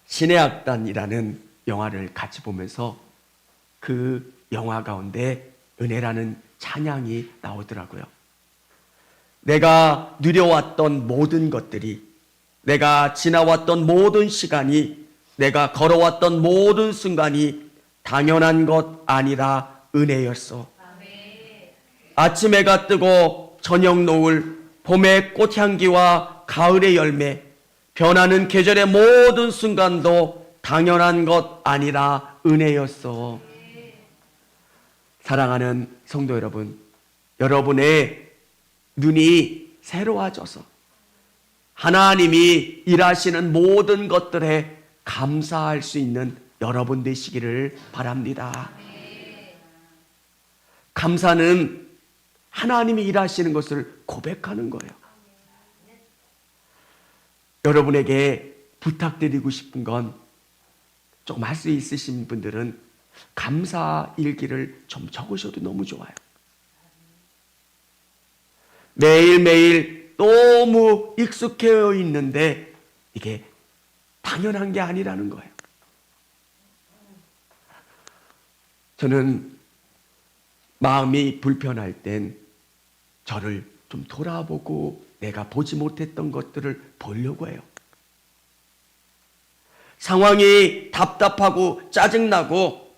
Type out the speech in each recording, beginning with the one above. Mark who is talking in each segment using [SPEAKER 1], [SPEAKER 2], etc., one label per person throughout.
[SPEAKER 1] 신의 악단이라는 영화를 같이 보면서 그 영화 가운데 은혜라는 찬양이 나오더라고요. 내가 누려왔던 모든 것들이, 내가 지나왔던 모든 시간이, 내가 걸어왔던 모든 순간이 당연한 것 아니라 은혜였어. 아침 해가 뜨고 저녁 노을, 봄의 꽃향기와 가을의 열매, 변하는 계절의 모든 순간도 당연한 것 아니라 은혜였어. 사랑하는 성도 여러분, 여러분의 눈이 새로워져서 하나님이 일하시는 모든 것들에 감사할 수 있는 여러분 되시기를 바랍니다. 감사는 하나님이 일하시는 것을 고백하는 거예요. 여러분에게 부탁드리고 싶은 건, 조금 할 수 있으신 분들은 감사 일기를 좀 적으셔도 너무 좋아요. 매일매일 너무 익숙해 있는데 이게 당연한 게 아니라는 거예요. 저는 마음이 불편할 땐 저를 좀 돌아보고 내가 보지 못했던 것들을 보려고 해요. 상황이 답답하고 짜증나고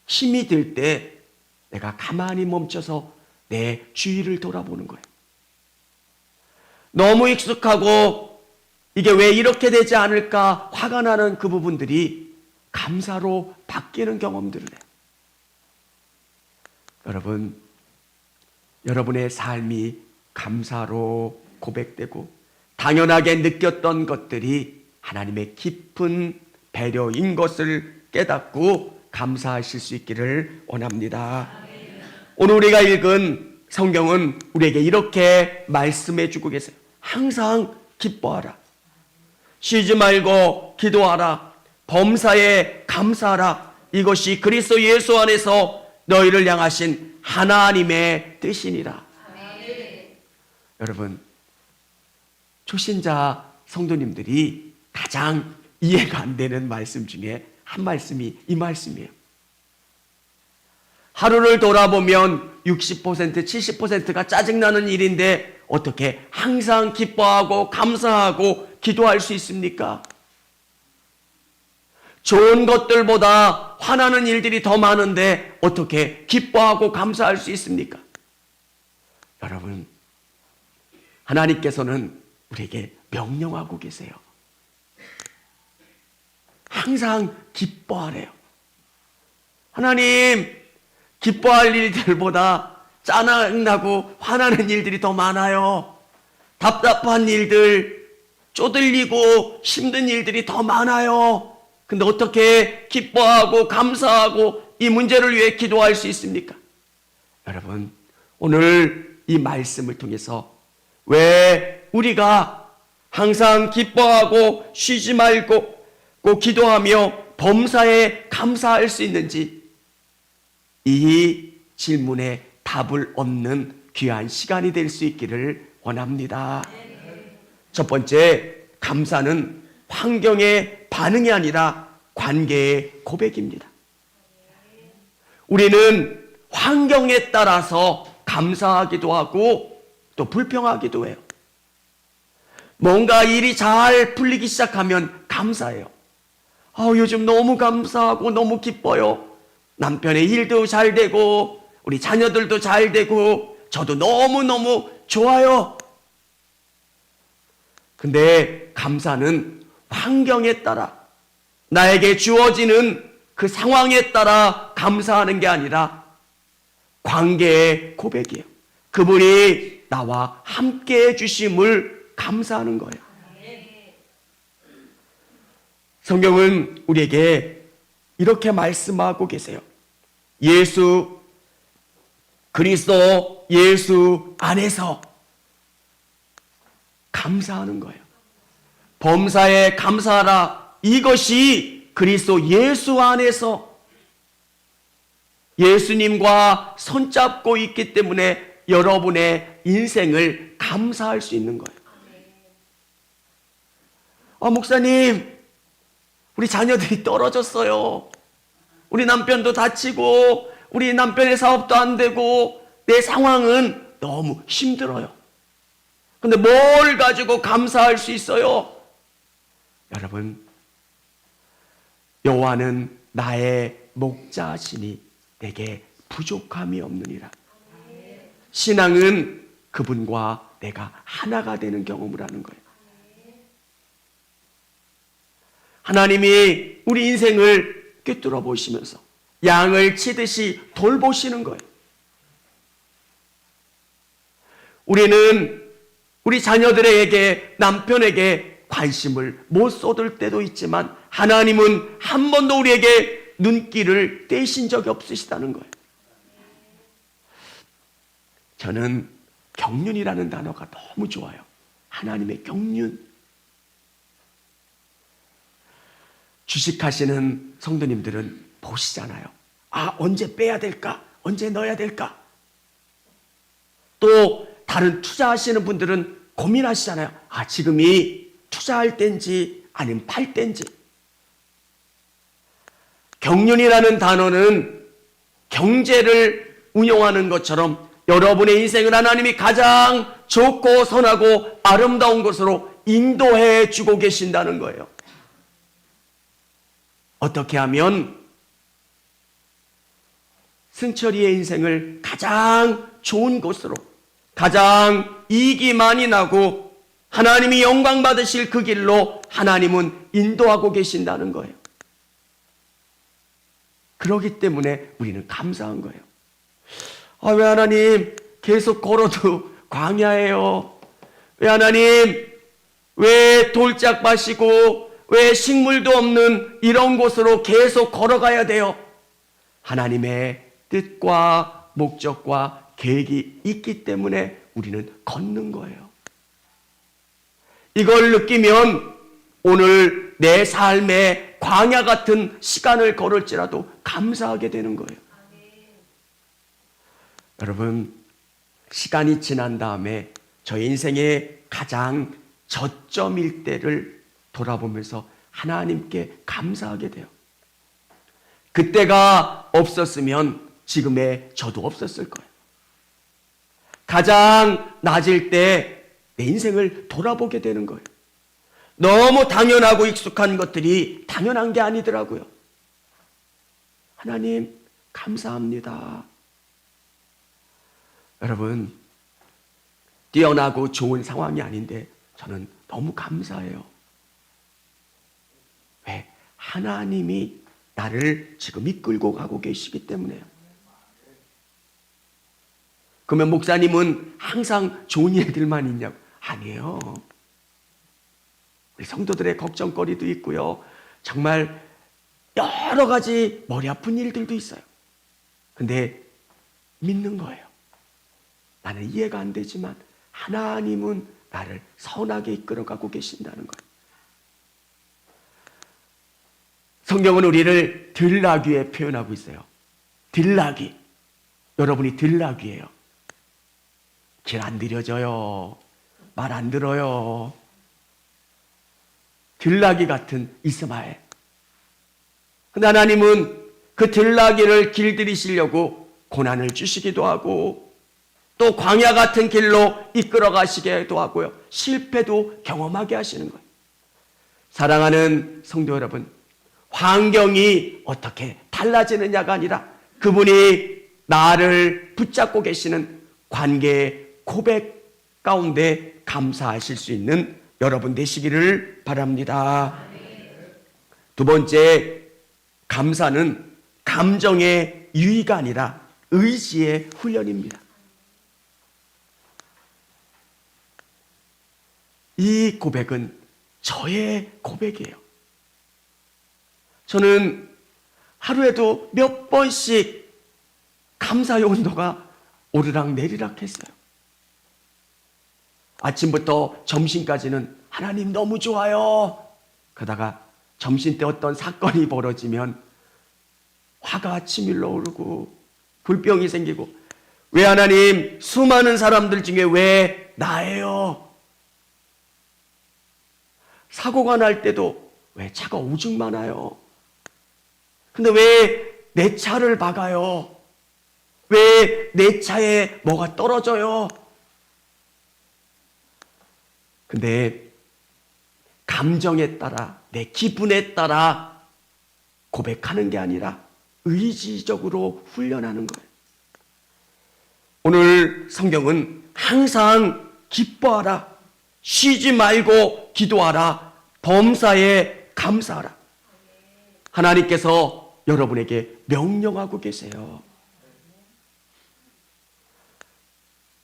[SPEAKER 1] 힘이 들 때 내가 가만히 멈춰서 내 주위를 돌아보는 거예요. 너무 익숙하고 이게 왜 이렇게 되지 않을까 화가 나는 그 부분들이 감사로 바뀌는 경험들을 해요. 여러분, 여러분의 삶이 감사로 고백되고 당연하게 느꼈던 것들이 하나님의 깊은 배려인 것을 깨닫고 감사하실 수 있기를 원합니다. 오늘 우리가 읽은 성경은 우리에게 이렇게 말씀해 주고 계세요. 항상 기뻐하라. 쉬지 말고 기도하라. 범사에 감사하라. 이것이 그리스도 예수 안에서 너희를 향하신 하나님의 뜻이니라. 여러분, 초신자 성도님들이 가장 이해가 안 되는 말씀 중에 한 말씀이 이 말씀이에요. 하루를 돌아보면 60%, 70%가 짜증나는 일인데 어떻게 항상 기뻐하고 감사하고 기도할 수 있습니까? 좋은 것들보다 화나는 일들이 더 많은데 어떻게 기뻐하고 감사할 수 있습니까? 여러분, 하나님께서는 우리에게 명령하고 계세요. 항상 기뻐하래요. 하나님, 기뻐할 일들보다 짜증나고 화나는 일들이 더 많아요. 답답한 일들, 쪼들리고 힘든 일들이 더 많아요. 근데 어떻게 기뻐하고 감사하고 이 문제를 위해 기도할 수 있습니까? 여러분, 오늘 이 말씀을 통해서 왜 우리가 항상 기뻐하고 쉬지 말고 꼭 기도하며 범사에 감사할 수 있는지, 이 질문에 답을 얻는 귀한 시간이 될 수 있기를 원합니다. 첫 번째, 감사는 환경의 반응이 아니라 관계의 고백입니다. 우리는 환경에 따라서 감사하기도 하고 또 불평하기도 해요. 뭔가 일이 잘 풀리기 시작하면 감사해요. 요즘 너무 감사하고 너무 기뻐요. 남편의 일도 잘 되고 우리 자녀들도 잘 되고 저도 너무너무 좋아요. 근데 감사는 환경에 따라, 나에게 주어지는 그 상황에 따라 감사하는 게 아니라 관계의 고백이에요. 그분이 나와 함께 해주심을 감사하는 거예요. 성경은 우리에게 이렇게 말씀하고 계세요. 예수 그리스도 예수 안에서 감사하는 거예요. 범사에 감사하라. 이것이 그리스도 예수 안에서 예수님과 손잡고 있기 때문에 여러분의 인생을 감사할 수 있는 거예요. 목사님, 우리 자녀들이 떨어졌어요. 우리 남편도 다치고 우리 남편의 사업도 안 되고 내 상황은 너무 힘들어요. 근데 뭘 가지고 감사할 수 있어요? 여러분, 여호와는 나의 목자시니 내게 부족함이 없느니라. 신앙은 그분과 내가 하나가 되는 경험을 하는 거예요. 하나님이 우리 인생을 꿰뚫어 보시면서 양을 치듯이 돌보시는 거예요. 우리는 우리 자녀들에게, 남편에게 관심을 못 쏟을 때도 있지만 하나님은 한 번도 우리에게 눈길을 떼신 적이 없으시다는 거예요. 저는 경륜이라는 단어가 너무 좋아요. 하나님의 경륜. 주식하시는 성도님들은 보시잖아요. 언제 빼야 될까? 언제 넣어야 될까? 또 다른 투자하시는 분들은 고민하시잖아요. 지금이 투자할 때인지 아니면 팔 때인지. 경륜이라는 단어는 경제를 운용하는 것처럼 여러분의 인생을 하나님이 가장 좋고 선하고 아름다운 곳으로 인도해 주고 계신다는 거예요. 어떻게 하면 승철이의 인생을 가장 좋은 곳으로, 가장 이익이 많이 나고 하나님이 영광 받으실 그 길로 하나님은 인도하고 계신다는 거예요. 그렇기 때문에 우리는 감사한 거예요. 왜 하나님 계속 걸어도 광야예요? 왜 하나님 왜 돌짝밭이고 왜 식물도 없는 이런 곳으로 계속 걸어가야 돼요? 하나님의 뜻과 목적과 계획이 있기 때문에 우리는 걷는 거예요. 이걸 느끼면 오늘 내 삶의 광야 같은 시간을 걸을지라도 감사하게 되는 거예요. 여러분, 시간이 지난 다음에 저희 인생의 가장 저점일 때를 돌아보면서 하나님께 감사하게 돼요. 그때가 없었으면 지금의 저도 없었을 거예요. 가장 낮을 때 내 인생을 돌아보게 되는 거예요. 너무 당연하고 익숙한 것들이 당연한 게 아니더라고요. 하나님 감사합니다. 여러분, 뛰어나고 좋은 상황이 아닌데 저는 너무 감사해요. 왜? 하나님이 나를 지금 이끌고 가고 계시기 때문에요. 그러면 목사님은 항상 좋은 일들만 있냐고? 아니에요. 우리 성도들의 걱정거리도 있고요. 정말 여러 가지 머리 아픈 일들도 있어요. 근데 믿는 거예요. 나는 이해가 안 되지만 하나님은 나를 선하게 이끌어가고 계신다는 거예요. 성경은 우리를 들나귀에 표현하고 있어요. 들나귀. 여러분이 들나귀예요. 길 안 들여져요. 말 안 들어요. 들나귀 같은 이스마엘. 근데 하나님은 그 들나귀를 길들이시려고 고난을 주시기도 하고 또 광야 같은 길로 이끌어 가시기도 하고요. 실패도 경험하게 하시는 거예요. 사랑하는 성도 여러분, 환경이 어떻게 달라지느냐가 아니라 그분이 나를 붙잡고 계시는 관계의 고백 가운데 감사하실 수 있는 여러분 되시기를 바랍니다. 두 번째, 감사는 감정의 유의가 아니라 의지의 훈련입니다. 이 고백은 저의 고백이에요. 저는 하루에도 몇 번씩 감사의 온도가 오르락 내리락 했어요. 아침부터 점심까지는 하나님 너무 좋아요. 그러다가 점심 때 어떤 사건이 벌어지면 화가 치밀러 오르고 불병이 생기고 왜 하나님 수많은 사람들 중에 왜 나예요? 사고가 날 때도 왜 차가 오죽 많아요? 근데 왜 내 차를 박아요? 왜 내 차에 뭐가 떨어져요? 근데 감정에 따라, 내 기분에 따라 고백하는 게 아니라 의지적으로 훈련하는 거예요. 오늘 성경은 항상 기뻐하라, 쉬지 말고 기도하라, 범사에 감사하라. 하나님께서 여러분에게 명령하고 계세요.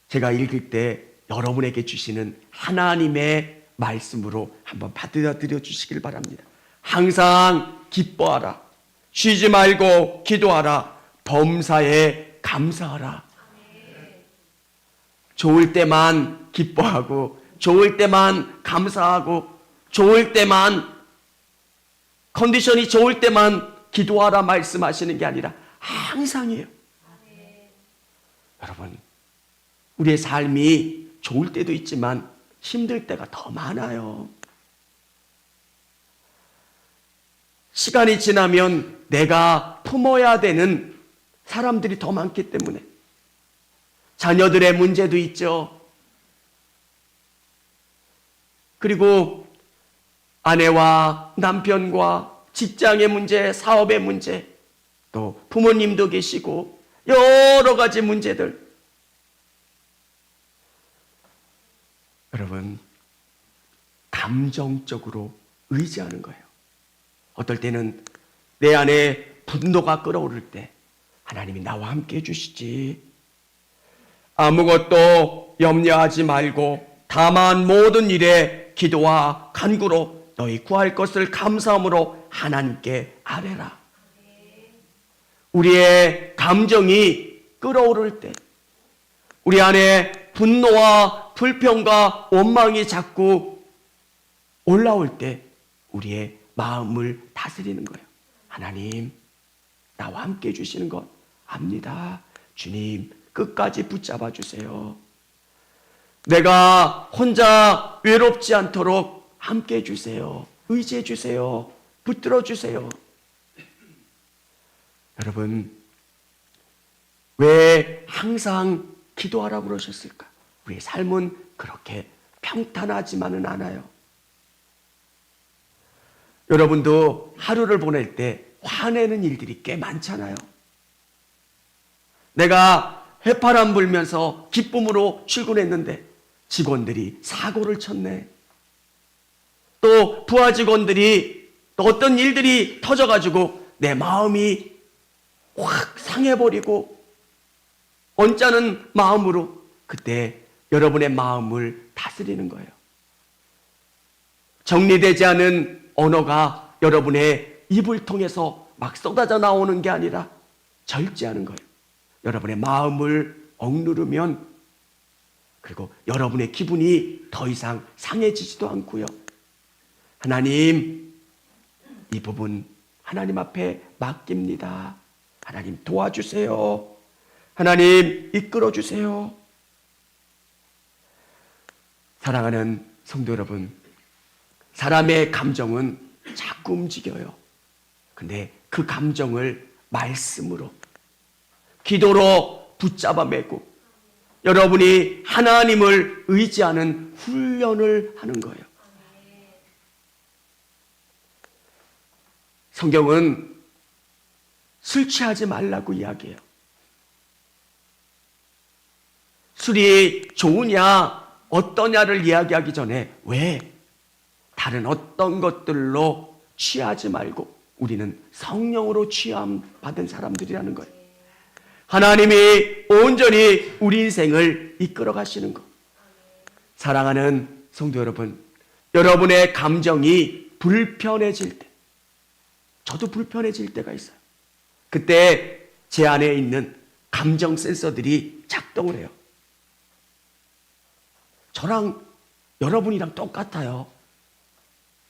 [SPEAKER 1] 제가 읽을 때 여러분에게 주시는 하나님의 말씀으로 한번 받아들여 주시길 바랍니다. 항상 기뻐하라, 쉬지 말고 기도하라, 범사에 감사하라. 좋을 때만 기뻐하고, 좋을 때만 감사하고, 좋을 때만, 컨디션이 좋을 때만 기도하라 말씀하시는 게 아니라 항상이에요. 여러분, 우리의 삶이 좋을 때도 있지만 힘들 때가 더 많아요. 시간이 지나면 내가 품어야 되는 사람들이 더 많기 때문에 자녀들의 문제도 있죠. 그리고 아내와 남편과 직장의 문제, 사업의 문제, 또 부모님도 계시고 여러 가지 문제들. 여러분, 감정적으로 의지하는 거예요. 어떨 때는 내 안에 분노가 끓어오를 때 하나님이 나와 함께 해주시지. 아무것도 염려하지 말고 다만 모든 일에 기도와 간구로 너희 구할 것을 감사함으로 하나님께 아뢰라. 우리의 감정이 끓어오를 때, 우리 안에 분노와 불평과 원망이 자꾸 올라올 때 우리의 마음을 다스리는 거예요. 하나님, 나와 함께 해주시는 것 압니다. 주님, 끝까지 붙잡아 주세요. 내가 혼자 외롭지 않도록 함께 해주세요. 의지해 주세요. 붙들어 주세요. 여러분, 왜 항상 기도하라고 그러셨을까? 우리의 삶은 그렇게 평탄하지만은 않아요. 여러분도 하루를 보낼 때 화내는 일들이 꽤 많잖아요. 내가 해파람 불면서 기쁨으로 출근했는데 직원들이 사고를 쳤네. 또 부하 직원들이 또 어떤 일들이 터져가지고 내 마음이 확 상해버리고 언짢은 마음으로, 그때 여러분의 마음을 다스리는 거예요. 정리되지 않은 언어가 여러분의 입을 통해서 막 쏟아져 나오는 게 아니라 절제하는 거예요. 여러분의 마음을 억누르면, 그리고 여러분의 기분이 더 이상 상해지지도 않고요. 하나님, 이 부분 하나님 앞에 맡깁니다. 하나님 도와주세요. 하나님 이끌어 주세요. 사랑하는 성도 여러분, 사람의 감정은 자꾸 움직여요. 근데 그 감정을 말씀으로, 기도로 붙잡아 매고 여러분이 하나님을 의지하는 훈련을 하는 거예요. 성경은 술 취하지 말라고 이야기해요. 술이 좋으냐 어떠냐를 이야기하기 전에 왜 다른 어떤 것들로 취하지 말고 우리는 성령으로 취함 받은 사람들이라는 거예요. 하나님이 온전히 우리 인생을 이끌어 가시는 것. 사랑하는 성도 여러분, 여러분의 감정이 불편해질 때, 저도 불편해질 때가 있어요. 그때 제 안에 있는 감정 센서들이 작동을 해요. 저랑 여러분이랑 똑같아요.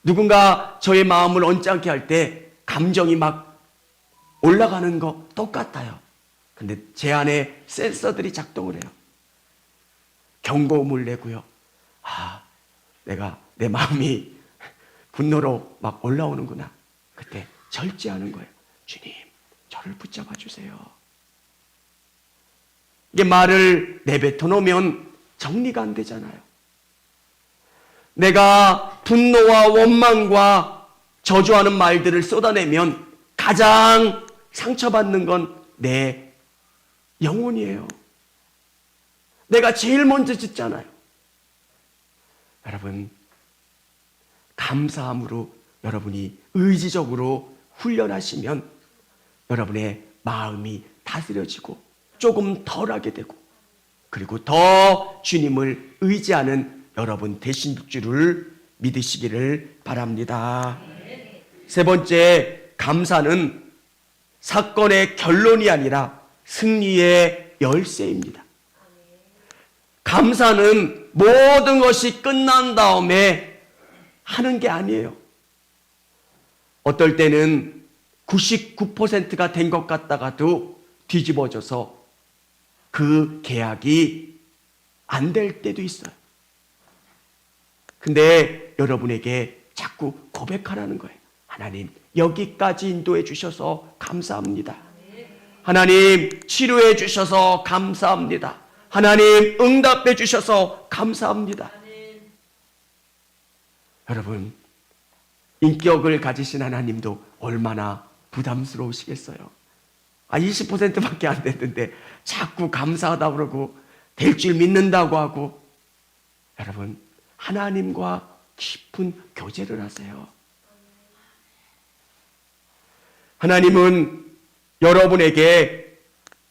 [SPEAKER 1] 누군가 저의 마음을 언짢게 할 때 감정이 막 올라가는 거 똑같아요. 근데 제 안에 센서들이 작동을 해요. 경고음을 내고요. 내가 내 마음이 분노로 막 올라오는구나. 그때 절제하는 거예요. 주님, 저를 붙잡아 주세요. 이게 말을 내뱉어 놓으면 정리가 안 되잖아요. 내가 분노와 원망과 저주하는 말들을 쏟아내면 가장 상처받는 건 내 영혼이에요. 내가 제일 먼저 짓잖아요. 여러분, 감사함으로 여러분이 의지적으로 훈련하시면 여러분의 마음이 다스려지고 조금 덜하게 되고, 그리고 더 주님을 의지하는 여러분 되신 줄을 믿으시기를 바랍니다. 세 번째, 감사는 사건의 결론이 아니라 승리의 열쇠입니다. 감사는 모든 것이 끝난 다음에 하는 게 아니에요. 어떨 때는 99%가 된 것 같다가도 뒤집어져서 그 계약이 안 될 때도 있어요. 근데 여러분에게 자꾸 고백하라는 거예요. 하나님, 여기까지 인도해 주셔서 감사합니다. 하나님, 치료해 주셔서 감사합니다. 하나님, 응답해 주셔서 감사합니다. 여러분, 인격을 가지신 하나님도 얼마나 부담스러우시겠어요. 20%밖에 안 됐는데 자꾸 감사하다고 그러고 될 줄 믿는다고 하고. 여러분, 하나님과 깊은 교제를 하세요. 하나님은 여러분에게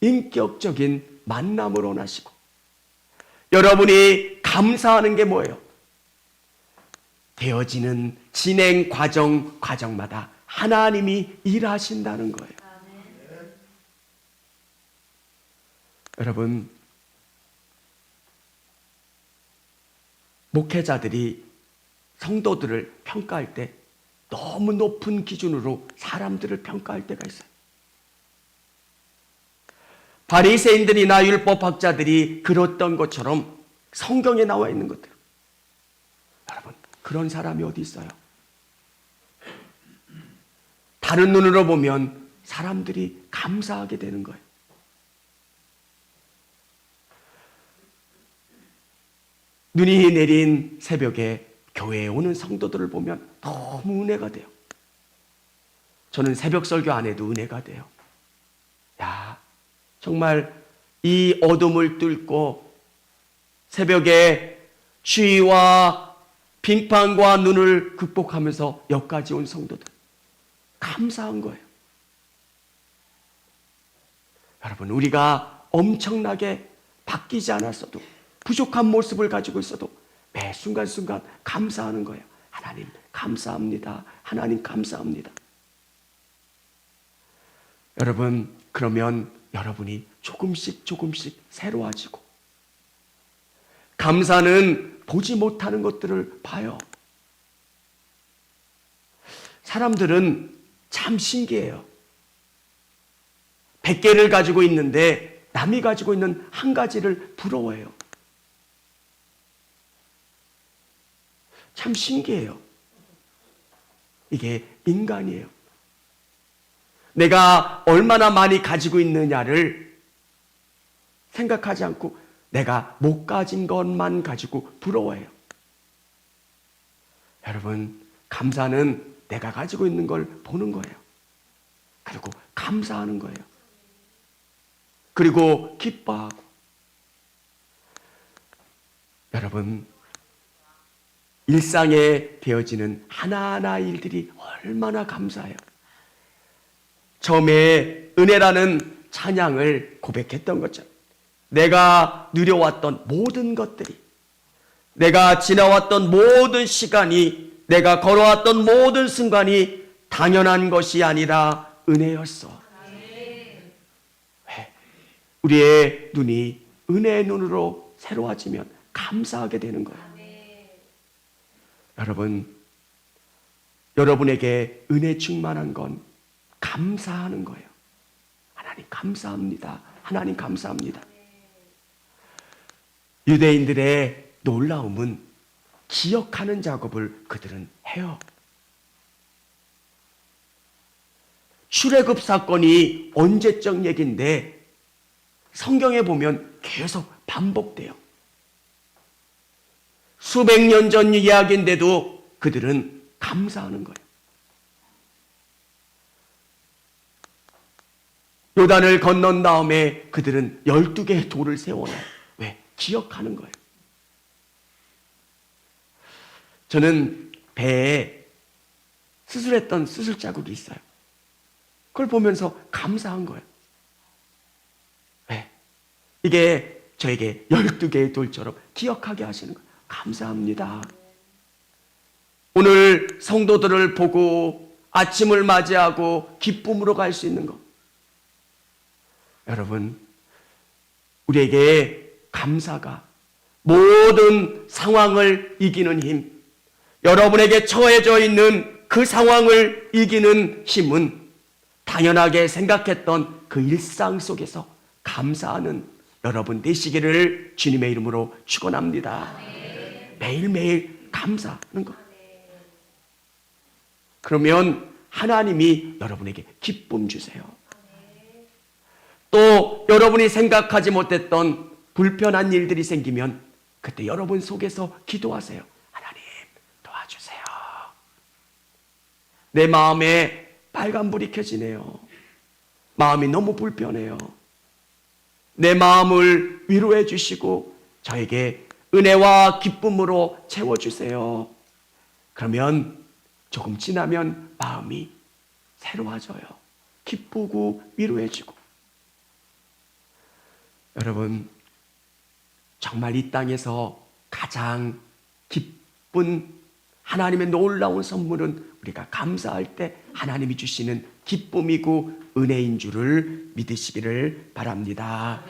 [SPEAKER 1] 인격적인 만남을 원하시고, 여러분이 감사하는 게 뭐예요? 되어지는 진행 과정마다 하나님이 일하신다는 거예요. 여러분, 목회자들이 성도들을 평가할 때 너무 높은 기준으로 사람들을 평가할 때가 있어요. 바리새인들이나 율법학자들이 그랬던 것처럼 성경에 나와 있는 것들. 여러분, 그런 사람이 어디 있어요? 다른 눈으로 보면 사람들이 감사하게 되는 거예요. 눈이 내린 새벽에 교회에 오는 성도들을 보면 너무 은혜가 돼요. 저는 새벽 설교 안 해도 은혜가 돼요. 정말 이 어둠을 뚫고 새벽에 추위와 빙판과 눈을 극복하면서 여기까지 온 성도들, 감사한 거예요. 여러분, 우리가 엄청나게 바뀌지 않았어도, 부족한 모습을 가지고 있어도 매 순간순간 감사하는 거예요. 하나님 감사합니다. 하나님 감사합니다. 여러분, 그러면 여러분이 조금씩 새로워지고, 감사는 보지 못하는 것들을 봐요. 사람들은 참 신기해요. 100개를 가지고 있는데 남이 가지고 있는 한 가지를 부러워해요. 참 신기해요. 이게 인간이에요. 내가 얼마나 많이 가지고 있느냐를 생각하지 않고 내가 못 가진 것만 가지고 부러워해요. 여러분, 감사는 내가 가지고 있는 걸 보는 거예요. 그리고 감사하는 거예요. 그리고 기뻐하고. 여러분, 일상에 되어지는 하나하나 일들이 얼마나 감사해요. 처음에 은혜라는 찬양을 고백했던 것처럼 내가 누려왔던 모든 것들이, 내가 지나왔던 모든 시간이, 내가 걸어왔던 모든 순간이 당연한 것이 아니라 은혜였어. 왜? 우리의 눈이 은혜의 눈으로 새로워지면 감사하게 되는 거예요. 여러분, 여러분에게 은혜 충만한 건 감사하는 거예요. 하나님 감사합니다. 하나님 감사합니다. 유대인들의 놀라움은 기억하는 작업을 그들은 해요. 출애굽 사건이 언제적 얘기인데 성경에 보면 계속 반복돼요. 수백 년 전 이야기인데도 그들은 감사하는 거예요. 요단을 건넌 다음에 그들은 12개의 돌을 세워놔요. 왜? 기억하는 거예요. 저는 배에 수술했던 수술 자국이 있어요. 그걸 보면서 감사한 거예요. 왜? 이게 저에게 12개의 돌처럼 기억하게 하시는 거예요. 감사합니다. 오늘 성도들을 보고 아침을 맞이하고 기쁨으로 갈 수 있는 것. 여러분, 우리에게 감사가 모든 상황을 이기는 힘, 여러분에게 처해져 있는 그 상황을 이기는 힘은 당연하게 생각했던 그 일상 속에서 감사하는 여러분 되시기를 주님의 이름으로 축원합니다. 매일매일 감사하는 것. 그러면 하나님이 여러분에게 기쁨 주세요. 또 여러분이 생각하지 못했던 불편한 일들이 생기면 그때 여러분 속에서 기도하세요. 하나님 도와주세요. 내 마음에 빨간불이 켜지네요. 마음이 너무 불편해요. 내 마음을 위로해 주시고 저에게 은혜와 기쁨으로 채워주세요. 그러면 조금 지나면 마음이 새로워져요. 기쁘고 위로해지고. 여러분, 정말 이 땅에서 가장 기쁜 하나님의 놀라운 선물은 우리가 감사할 때 하나님이 주시는 기쁨이고 은혜인 줄을 믿으시기를 바랍니다.